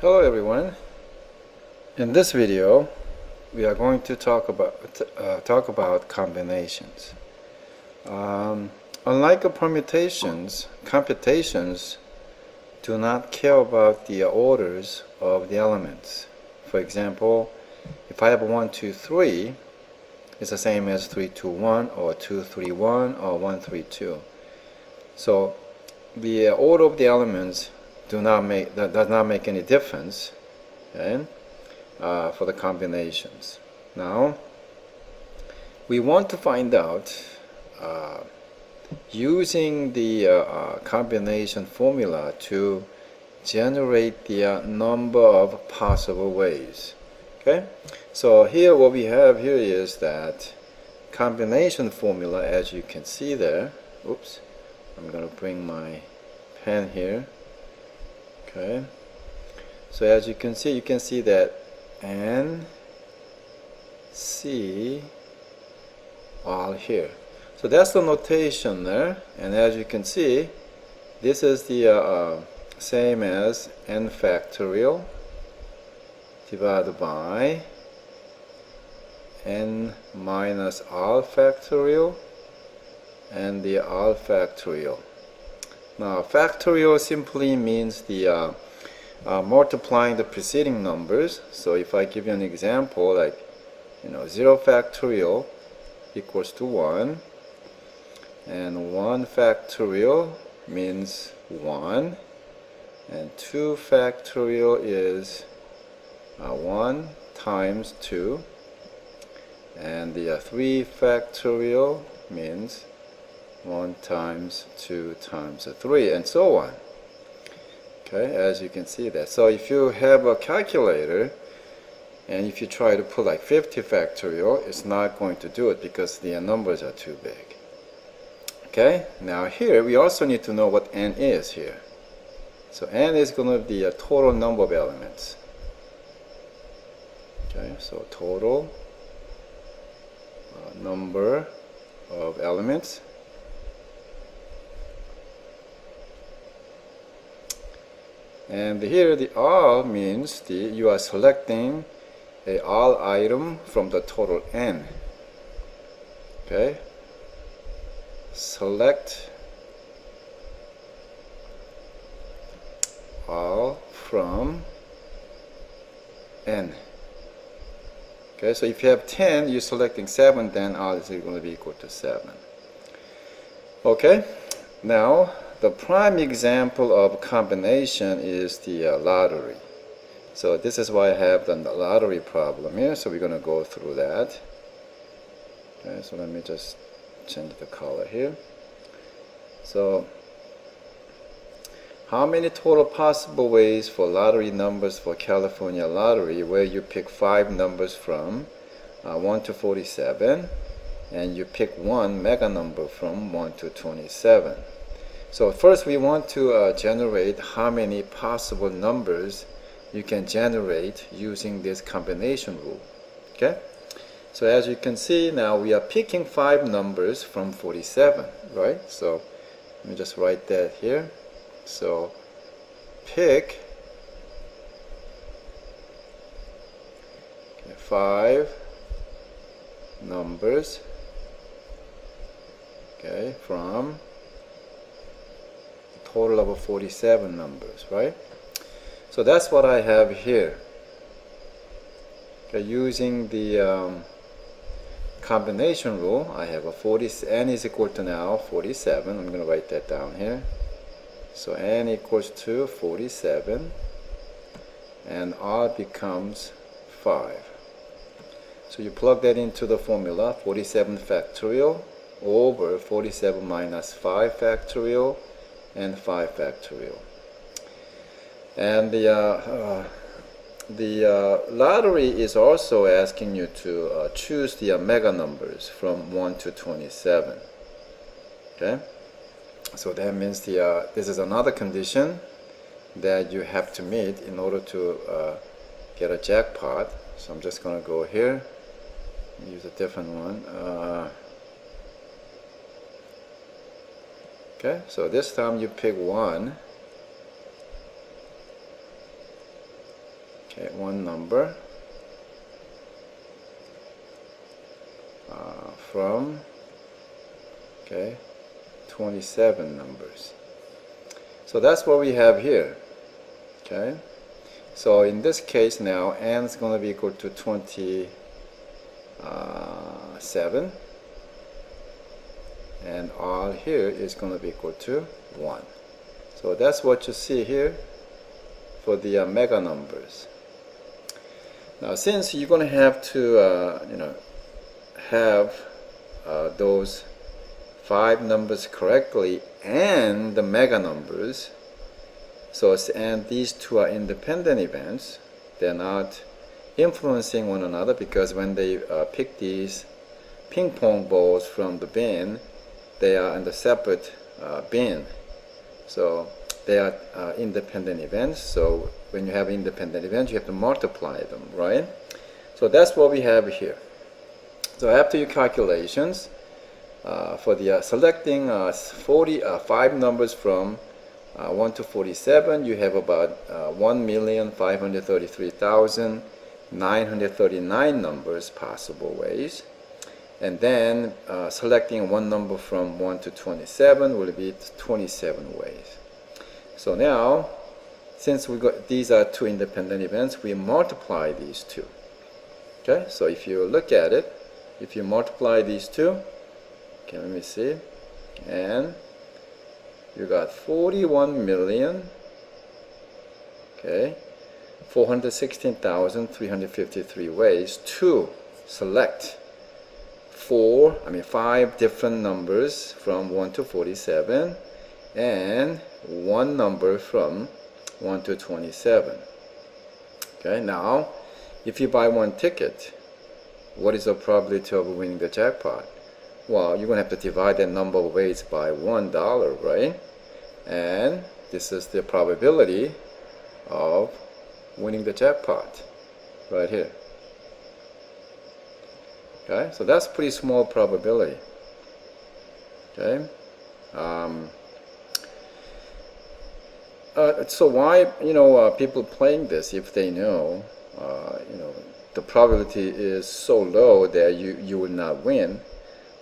Hello everyone. In this video we are going to talk about combinations. Unlike permutations, computations do not care about the orders of the elements. For example, if I have 1, 2, 3, it's the same as 3, 2, 1 or 2, 3, 1 or 1, 3, 2. So the order of the elements does not make any difference, okay, for the combinations. Now we want to find out using the combination formula to generate the number of possible ways. Okay, so here what we have here is that combination formula, as you can see there. Oops, I'm gonna bring my pen here. Okay, so as you can see that N, C, all here. So that's the notation there, and as you can see, this is the same as N factorial divided by N minus R factorial and the R factorial. Now factorial simply means the multiplying the preceding numbers. So if I give you an example, like 0 factorial equals to 1, and 1 factorial means 1, and 2 factorial is 1 times 2, and the 3 factorial means 1 times 2 times 3, and so on. Okay, as you can see that. So if you have a calculator and if you try to put like 50 factorial, it's not going to do it because the numbers are too big. Okay, now here we also need to know what N is here. So N is going to be the total number of elements. Okay, so total number of elements. And here the R means you are selecting a all item from the total N. Okay, select all from N. Okay, so if you have 10, you're selecting 7, then R is going to be equal to 7. Okay, now the prime example of combination is the lottery. So this is why I have the lottery problem here. So we're going to go through that. Okay, so let me just change the color here. So how many total possible ways for lottery numbers for California lottery, where you pick 5 numbers from 1 to 47, and you pick one mega number from 1 to 27. So first we want to generate how many possible numbers you can generate using this combination rule. Okay, so as you can see, now we are picking 5 numbers from 47, right? So let me just write that here. So pick 5 numbers, okay, from a total of 47 numbers, right? So that's what I have here. Okay, using the combination rule, I have N is equal to now 47. I'm going to write that down here. So N equals to 47, and R becomes 5. So you plug that into the formula, 47 factorial over 47 minus 5 factorial and 5 factorial. And the lottery is also asking you to choose the mega numbers from 1 to 27. Okay, so that means this is another condition that you have to meet in order to get a jackpot. So I'm just going to go here, use a different one. Okay, so this time you pick 1, Okay, one number from, okay, 27 numbers. So that's what we have here. Okay, so in this case now n is going to be equal to 27, and r here is going to be equal to 1. So that's what you see here for the mega numbers. Now, since you're going to have to have those 5 numbers correctly and the mega numbers, so and these two are independent events, they're not influencing one another, because when they pick these ping pong balls from the bin, they are in the separate bin. So they are independent events. So when you have independent events, you have to multiply them, right? So that's what we have here. So after your calculations, for the selecting 5 numbers from 1 to 47, you have about 1,533,939 numbers, possible ways. And then selecting one number from 1 to 27 will be 27 ways. So now, since we got these are 2 independent events, we multiply these 2. Okay, so if you look at it, if you multiply these 2, okay, let me see, and you got 41 million, okay, 416,353 ways to select 5 different numbers from 1 to 47 and one number from 1 to 27. Okay, now if you buy one ticket, what is the probability of winning the jackpot? Well, you're going to have to divide that number of ways by $1, right? And this is the probability of winning the jackpot right here. Okay, so that's pretty small probability. Okay, so why people playing this, if they know the probability is so low that you will not win?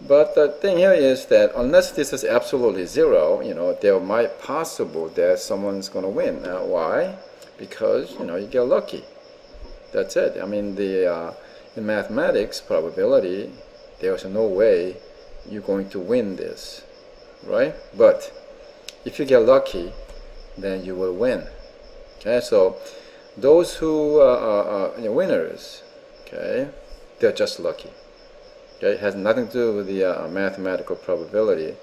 But the thing here is that unless this is absolutely 0, there might possible that someone's going to win. Why? Because you get lucky. That's it. I mean, in mathematics probability, there's no way you're going to win this, right? But if you get lucky, then you will win. Okay, so those who are winners, okay, they're just lucky. Okay, it has nothing to do with the mathematical probability,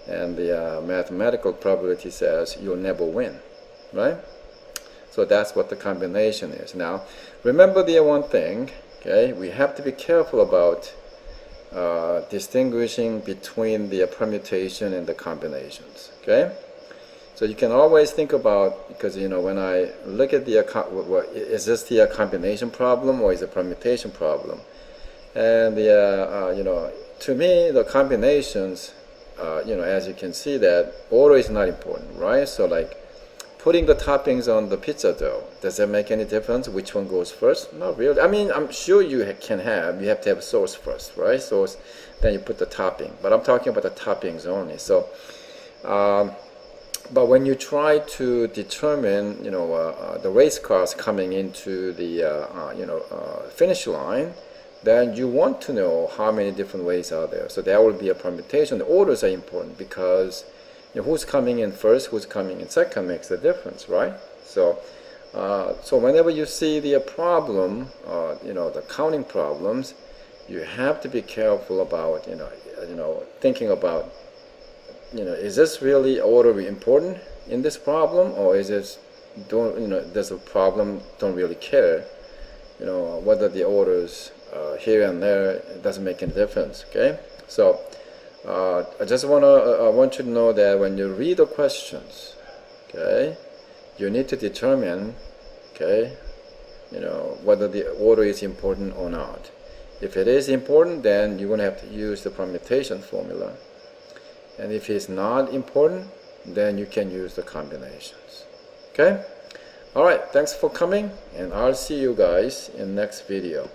and the mathematical probability says you'll never win, right? So that's what the combination is. Now, remember the one thing, okay, we have to be careful about distinguishing between the permutation and the combinations, okay? So you can always think about, because when I look at the is this the combination problem or is it a permutation problem? And to me, the combinations, as you can see, that order is not important, right? So like putting the toppings on the pizza dough, does that make any difference which one goes first? Not really. I mean, I'm sure you have to have sauce first, right? Sauce, then you put the topping. But I'm talking about the toppings only. So, but when you try to determine, the race cars coming into the, finish line, then you want to know how many different ways are there. So there will be a permutation. The orders are important because who's coming in first, who's coming in second makes a difference, right? So, so whenever you see the problem, the counting problems, you have to be careful about, thinking about, is this really order important in this problem, or is this there's a problem, don't really care, whether the orders here and there, it doesn't make any difference. Okay, so I just want you to know that when you read the questions, okay, you need to determine, okay, whether the order is important or not. If it is important, then you're going to have to use the permutation formula, and if it's not important, then you can use the combinations. Okay, Alright, thanks for coming, and I'll see you guys in next video.